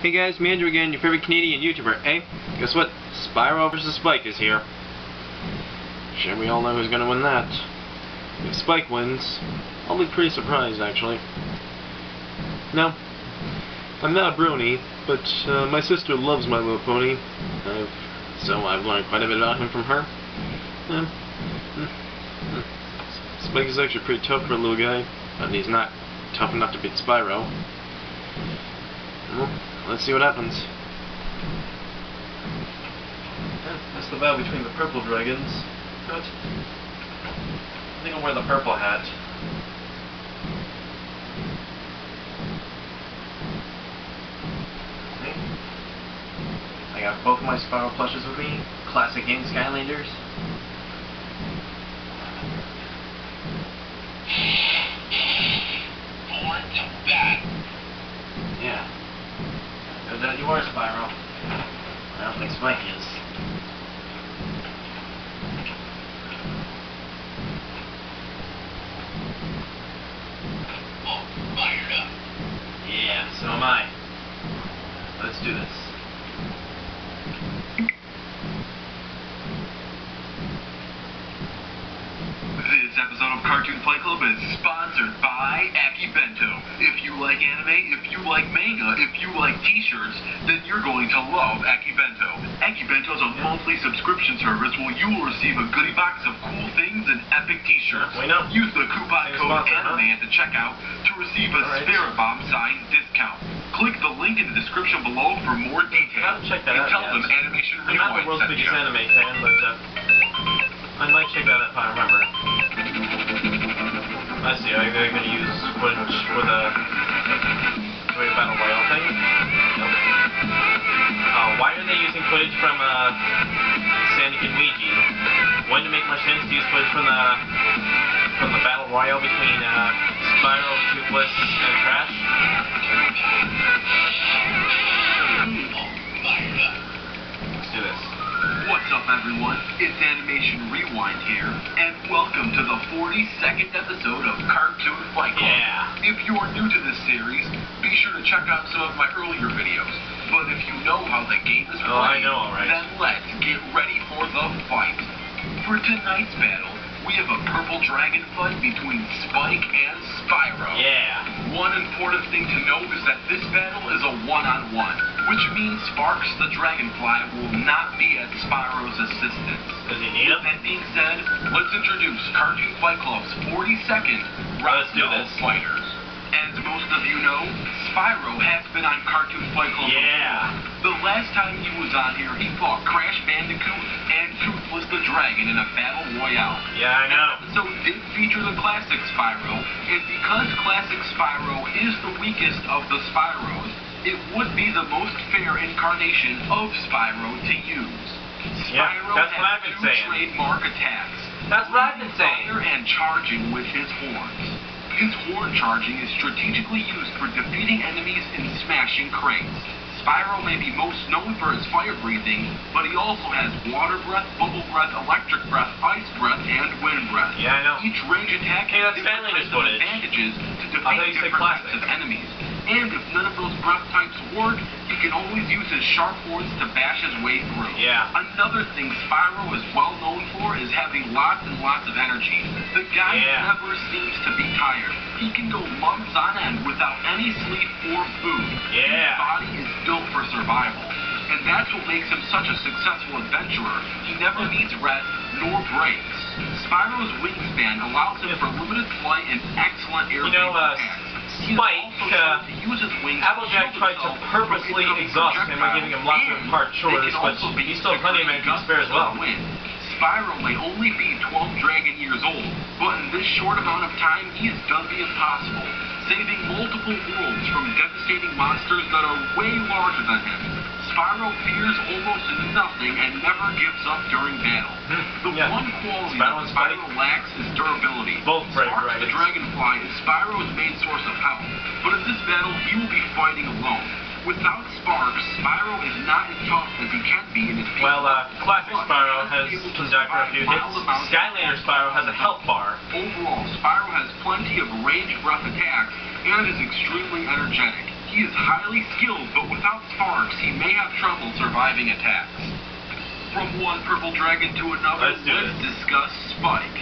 Hey guys, me Andrew again, your favorite Canadian YouTuber. Hey, guess what? Spyro vs. Spike is here. Sure, we all know who's gonna win that. If Spike wins, I'll be pretty surprised actually. No, I'm not a brony, but my sister loves My Little Pony, so I've learned quite a bit about him from her. Spike is actually pretty tough for a little guy, but he's not tough enough to beat Spyro. Well, let's see what happens. Yeah, that's the battle between the purple dragons. But I think I'll wear the purple hat. See? I got both of my Spyro plushes with me. Classic game Skylanders. Yeah. Good that you are, Spyro. I don't think Spike is. Oh, fired up. Yeah, so am I. Let's do this. This episode of Cartoon Fight Club is sponsored by Bento. If you like anime, if you like manga, if you like t-shirts, then you're going to love Bento. Bento is a monthly subscription service where you will receive a goodie box of cool things and epic t-shirts. Use the coupon code ANIME at the checkout to receive a SPYRO signed discount. Click the link in the description below for more details. Check that out. Tell them Animation I'm not the Rewind world's sent biggest you. anime fan, but I might check that out if I remember. I see, are they going to use footage for the Battle Royale thing? Nope. Why are they using footage from Sonic and Luigi? Wouldn't it make more sense to use footage from the Battle Royale between Spyro, Toothless, and Crash? Let's do this. What's up, everyone? It's Animation Rewind here, and welcome to the 42nd episode of Cartoon Fight Club. Yeah. If you're new to this series, be sure to check out some of my earlier videos. But if you know how the game is played, I know, alright. then let's get ready for the fight. For tonight's battle, we have a purple dragon fight between Spike and Spyro. Yeah. One important thing to note is that this battle is a one-on-one, which means Sparks the Dragonfly will not be at Spyro's assistance. Does he need him? With that being said, let's introduce Cartoon Fight Club's 42nd Let's do this. fighters. As most of you know, Spyro has been on Cartoon Fight Club Yeah. before. The last time he was on here, he fought Crash Bandicoot and Toothless the Dragon in a battle royale. Yeah, I know. So it did feature the classic Spyro, and because classic Spyro is the weakest of the Spyros, it would be the most fair incarnation of Spyro to use. Yeah, Spyro that's what I've has been two saying. trademark attacks. That's what I've been saying. Fire and charging with his horns. His horn charging is strategically used for defeating enemies and smashing crates. Spyro may be most known for his fire breathing, but he also has water breath, bubble breath, electric breath, ice breath, and wind breath. Yeah, I know. Each range attack Hey, has that's different Skylanders types of footage. advantages to I thought defeat you said different types classic. of enemies. And if none of those breath types work, he can always use his sharp horns to bash his way through. Yeah. Another thing Spyro is well known for is having lots and lots of energy. The guy never seems to be tired. He can go months on end without any sleep or food. Yeah. His body is built for survival. And that's what makes him such a successful adventurer. He never needs rest nor breaks. Spyro's wingspan allows him for limited flight and excellent air attacks. Spike, Applejack tried to purposely exhaust him by giving him lots of hard chores, but he's still plenty of energy to spare as well. Spyro may only be 12 dragon years old, but in this short amount of time, he has done the impossible, saving multiple worlds from devastating monsters that are way larger than him. Spyro fears almost nothing and never gives up during battle. The one quality that Spyro lacks is durability. Sparks the Dragonfly is Spyro's main source of health, but in this battle he will be fighting alone. Without Sparks, Spyro is not as tough as he can be in his peak. Well, classic Spyro has conductor a few hits. Skylander Spyro has a health bar. Overall, Spyro has plenty of range breath attacks and is extremely energetic. He is highly skilled, but without sparks, he may have trouble surviving attacks. From one purple dragon to another, let's discuss Spike.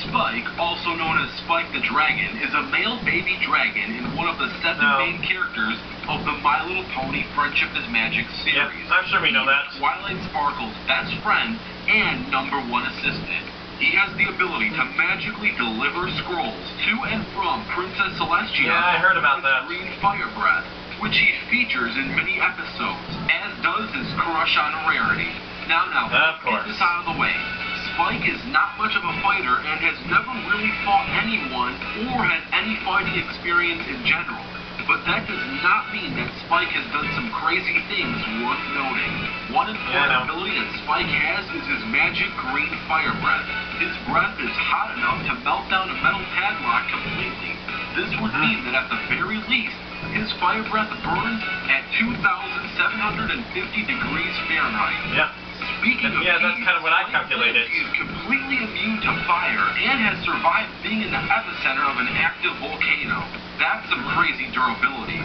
Spike, also known as Spike the Dragon, is a male baby dragon in one of the 7 main characters of the My Little Pony Friendship is Magic series. Yeah, I'm sure we know that. Twilight Sparkle's best friend and #1 assistant. He has the ability to magically deliver scrolls to and from Princess Celestia. Yeah, I heard about that. Green fire breath, which he features in many episodes, as does his crush on Rarity. Now, let's get this out of the way. Spike is not much of a fighter and has never really fought anyone or has any fighting experience in general. But that does not mean that Spike has done some crazy things worth noting. One important ability that Spike has is his magic green fire breath. His breath is hot enough to melt down a metal padlock completely. This would mean that at the very least, his fire breath burns at 2,750 degrees Fahrenheit. Yeah. Speaking of that's kind of what I calculated. He is completely immune to fire and has survived being in the epicenter of an active volcano. That's some crazy durability.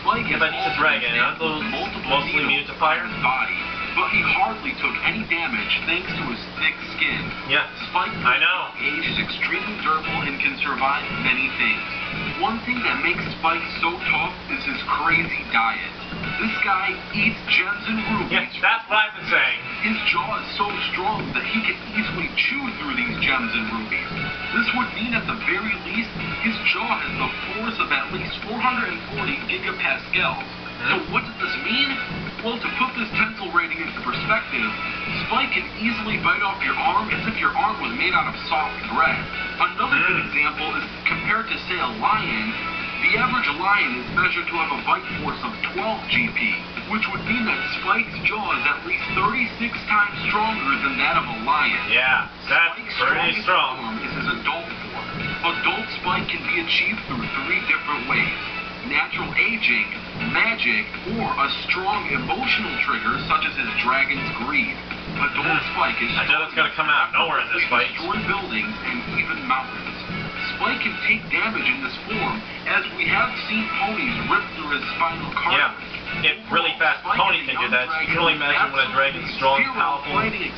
Spike is but he's a dragon, aren't those mostly immune to fire? Body, but he hardly took any damage thanks to his thick skin. Yeah, Spike, I know. Age is extremely durable and can survive many things. One thing that makes Spike so tough is his crazy diet. This guy eats gems and rubies. Yeah, that's what I've been saying. His jaw is so strong that he can easily chew through these gems and rubies. This would mean at the very least, his jaw has the force of at least 440 gigapascals. So what does this mean? Well, to put this tensile rating into perspective, Spike can easily bite off your arm as if your arm was made out of soft bread. Another good example is compared to, say, a lion. The average lion is measured to have a bite force of 12 GP, which would mean that Spike's jaw is at least 36 times stronger than that of a lion. Yeah, that's pretty strong. Form is his adult form. Adult Spike can be achieved through 3 different ways: natural aging, magic, or a strong emotional trigger such as his dragon's greed. Adult Spike is I know that's going to come out of nowhere in this fight. Destroy buildings and even mountains. Spike can take damage in this form, as we have seen ponies rip through his spinal cartilage. Yeah, if really fast pony can do that, you can only imagine what a dragon's strong, powerful, and as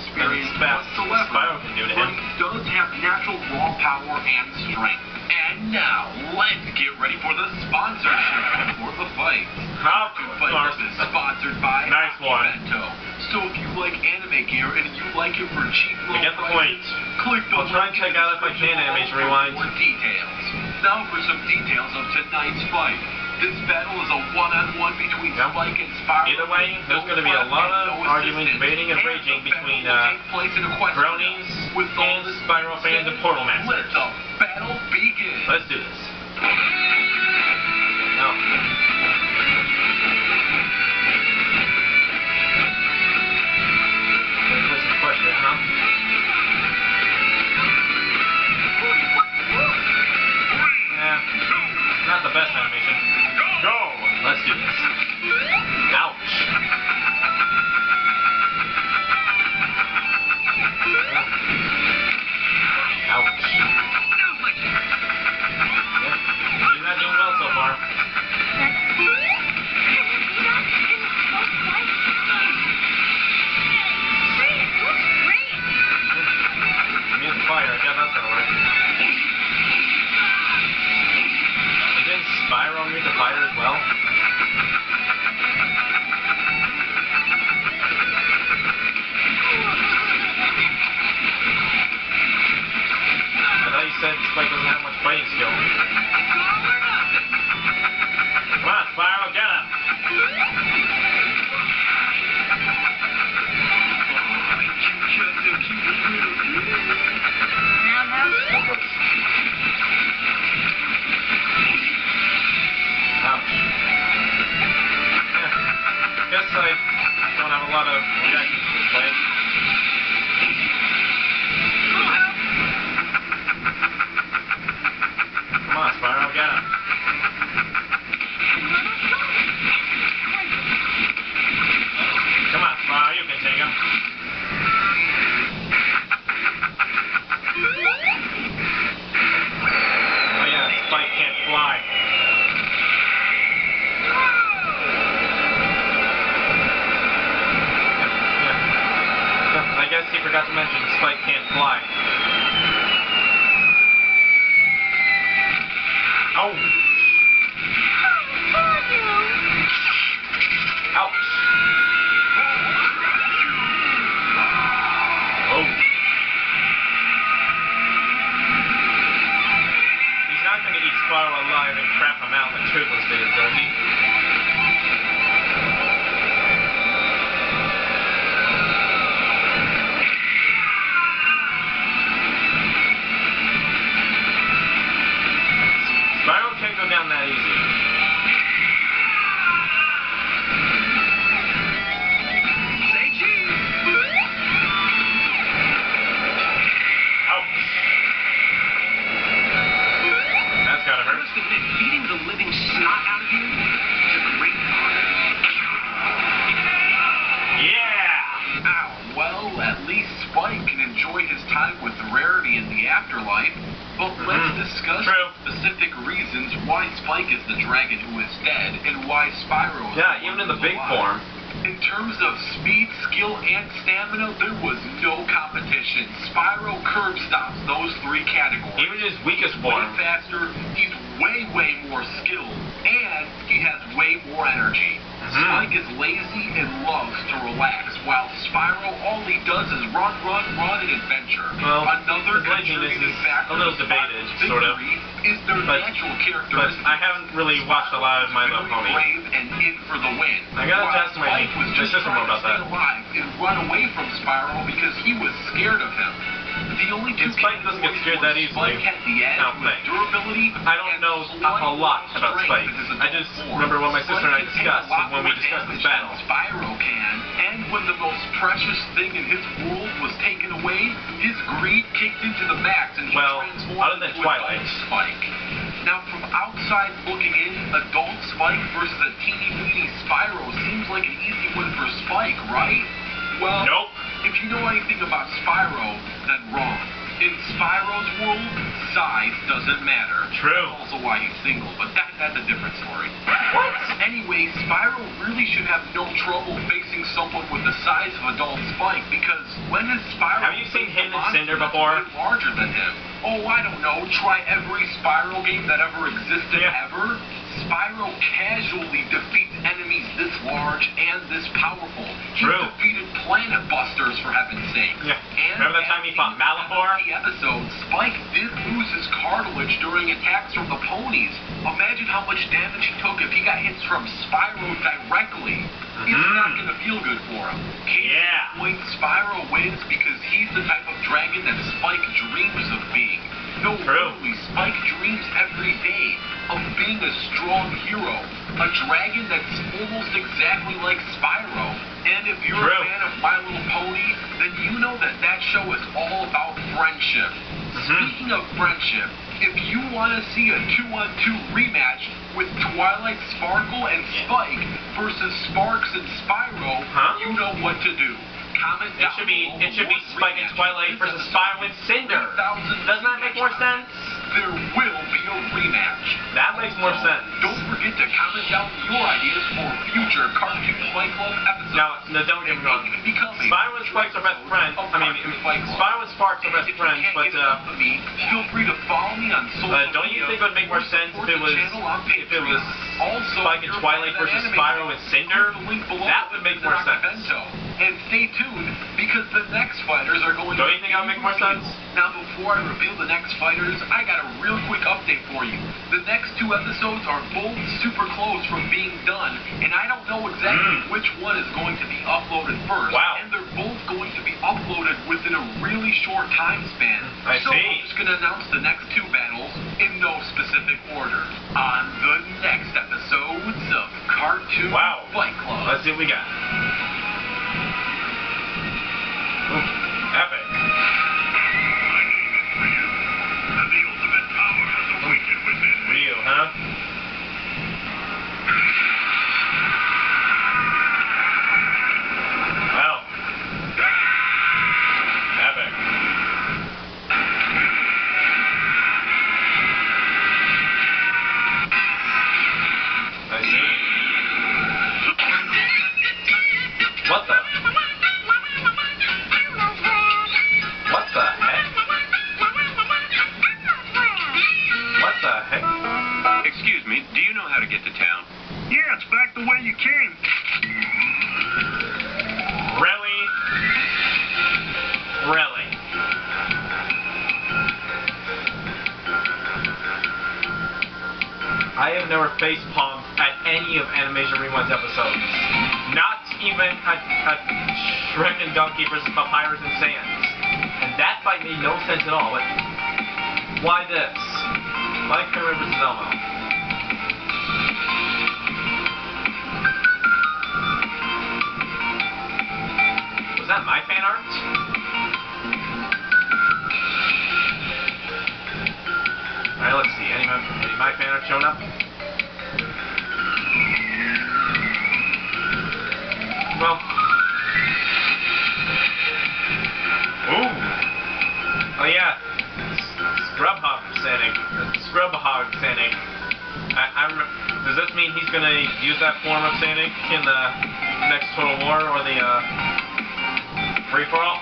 fast as Spyro can do to him. But he does have natural raw power and strength. And now, let's get ready for the sponsorship for the fight. How Fight is sponsored by Nice one. Bento. So if you like anime gear and you like it for cheap low I get the point. prices, click the I'll try and check out if I can Animation Rewind. for more details. Now for some details of tonight's fight. This battle is a one-on-one between Spike and Spyro. Either way, there's going to be a lot of arguing, debating, and raging between Bronies and Spyro fans and Portal Masters. Let the battle begin. Let's do this. Now, question, huh? Yeah, not the best animation. Go! Let's do this. Ouch. Ouch. Yep, you're not doing well so far. Fire, I guess that's gonna work. Isn't Spyro immune to fire as well? I thought you said Spike doesn't have much fighting skill. Come on, Spyro, get him! Ouch. Yeah. Guess I don't have a lot of reactions to this fight. Come on, Spyro, get him. Come on, Spyro, you can take him. Oh yeah, Spike can't fly. to mention Spike can't fly. Oh! Ouch! Oh! He's not going to eat Spyro alive and crap him out like Triplets did, does he? Spyro can't go down that easy. Say cheese! Ouch! That's gotta I hurt. must admit, beating the living snot out of you is a great fun. Yeah! Ow, well, at least Spike can enjoy his time with the rarity in the afterlife. But let's discuss True. the specific reasons why Spike is the dragon who is dead, and why Spyro is Yeah, the even one in the who's big alive. form. In terms of speed, skill, and stamina, there was no competition. Spyro curb stops those three categories. Even his weakest Way form. faster, he's way more skilled, and he has way more energy. Spike is lazy and loves to relax, while Spyro, all he does is run, and adventure. Well, Another his laziness contributing is factor a little to debated, Spyro's sort of. victory is their natural But characteristics. I haven't really watched a lot of My Little Pony. Brave and in for the win. I gotta While test my Spike was just sister more trying to about stay that. alive and run away from Spyro because he was scared of him. The only two And Spike doesn't get scared that categories easily. Spike had the edge I don't was think. durability I don't and know slight a lot about strength Spike. in his I adult just form. remember what my sister and I Spike can take discussed a lot when we more discussed this damage battle. than Spyro can, and when the most precious thing in his world was taken away, his greed kicked into the max and he Well, transformed other than into Twilight. adult Spike. Now, from outside looking in, adult Spike versus a teeny-weeny Spyro seems like an easy win for Spike, right? Well, Nope. if you know anything about Spyro, then wrong. In Spyro's world, size doesn't matter. True. That's also why he's single, but that's a different story. What? Anyway, Spyro really should have no trouble facing someone with the size of adult Spike, because when has Spyro Have you seen faced him a and monster Cinder that's before? way larger than him? Oh, I don't know. Try every Spyro game that ever existed ever. Spyro casually defeats enemies this large and this powerful. He True. defeated Planet Busters, for heaven's sake. Yeah. And Remember that time he fought Malachor? in the episode, Spike did lose his cartilage during attacks from the ponies. Imagine how much damage he took if he got hits from Spyro directly. It's not going to feel good for him. Yeah. Point, Spyro wins because he's the type of dragon that Spike dreams of being. No, True. really, Spike dreams every day of being a strong hero. A dragon that's almost exactly like Spyro. And if you're True. a fan of My Little Pony, then you know that that show is all about friendship. Speaking of friendship, if you want to see a 2-on-2 rematch with Twilight Sparkle and Spike versus Sparks and Spyro, you know what to do. Comment It down should be below Spike and rematch. Twilight versus Spyro and Cinder. Doesn't that make more sense? There will be a rematch. That makes more sense. Don't forget to comment down your ideas for future Cartoon Fight Club episodes. Now, don't get me wrong. Spyro and Spike's are best friends. I mean, Spyro and Sparks are best friends, but feel free to follow me on social don't you media think it would make more or sense support if it the was channel on Patreon. Also, Spike and if you're a Twilight fan of versus anime, Spyro and Cinder? click the link below That would make more sense. And stay tuned, because the next fighters are going to... Don't you think that would make more sense? Now, before I reveal the next fighters, I got a real quick update for you. The next two episodes are both super close from being done, and I don't know exactly which one is going to be uploaded first. Wow. And they're both going to be uploaded within a really short time span. I so see. I'm just going to announce the next two battles in no specific order on the next episodes of Cartoon Fight Club. Let's see what we got. Ooh, epic. My name is Ryu, and the ultimate power has awakened within me. Ryu, huh? Wow. Epic. I see. you came. Really? Really? I have never facepalmed at any of Animation Rewind's episodes. Not even at Shrek and Donkey vs. Papyrus and Sans. And that fight made no sense at all. But why this? Why Kramer vs. Elmo? Was that my fan art? Alright, let's see. Any my fan art showing up? Well. Ooh. Oh yeah. Scrubhog Sonic. I remember. Does this mean he's gonna use that form of Sonic in the next Total War or the free for all?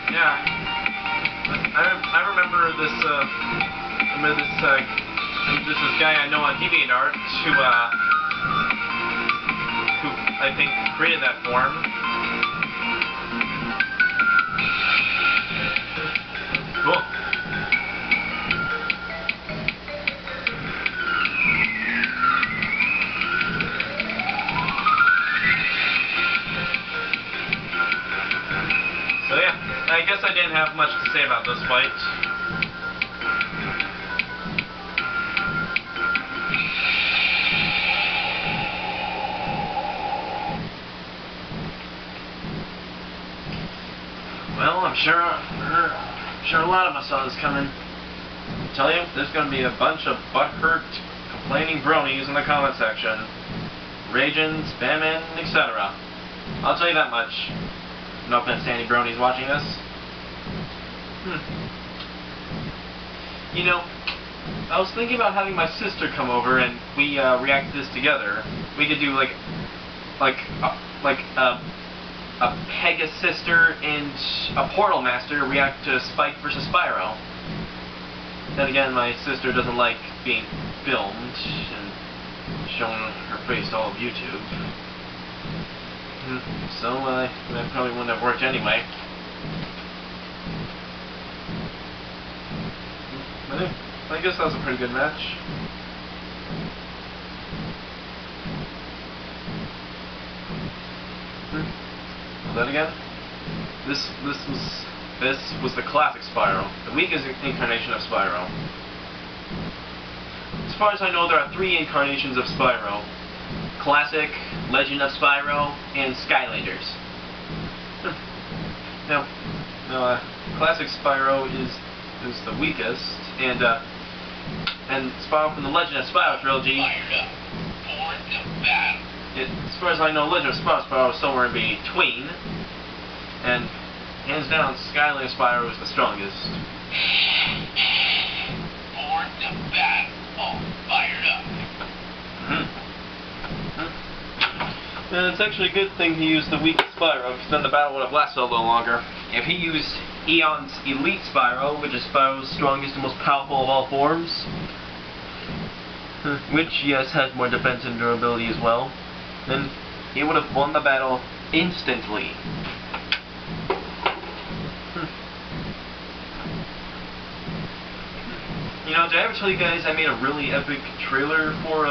Yeah. I remember this. This guy I know on DeviantArt who I think created that form. Cool. So yeah, I guess I didn't have much to say about this fight. Well, I'm sure a lot of us saw this coming. I tell you, there's going to be a bunch of butthurt, complaining bronies in the comment section. Raging, spamming, etc. I'll tell you that much. No offense to any bronies watching this. You know, I was thinking about having my sister come over and we react to this together. We could do like a Pegasus sister and a Portal Master react to Spike vs. Spyro. Then again, my sister doesn't like being filmed and shown her face all of YouTube. So, that probably wouldn't have worked anyway. But I guess that was a pretty good match. Then again, this was the classic Spyro, the weakest incarnation of Spyro. As far as I know, there are 3 incarnations of Spyro: Classic, Legend of Spyro, and Skylanders. Now, Classic Spyro is the weakest, and Spyro from the Legend of Spyro trilogy. As far as I know, Legend of Spyro is somewhere in between, and hands down, Skylander Spyro is the strongest. Born to battle, all fired up. And it's actually a good thing he used the weakest Spyro, because then the battle would have lasted a little longer. If he used Eon's Elite Spyro, which is Spyro's strongest and most powerful of all forms, which, yes, has more defense and durability as well, then he would have won the battle instantly. You know, did I ever tell you guys I made a really epic trailer for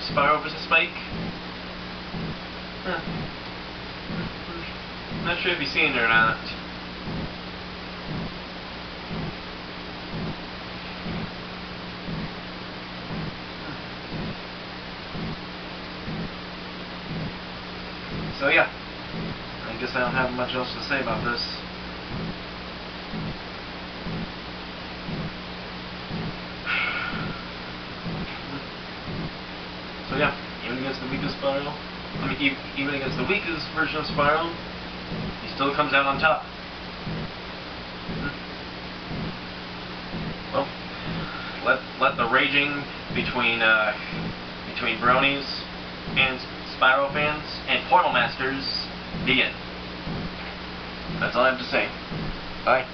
Spyro vs. Spike? Not sure if you've seen it or not. So yeah, I guess I don't have much else to say about this. So yeah, even against the weakest Spyro, even against the weakest version of Spyro, he still comes out on top. Well, let the raging between bronies and Spyro fans and Portal Masters begin. That's all I have to say. Bye.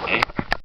Okay.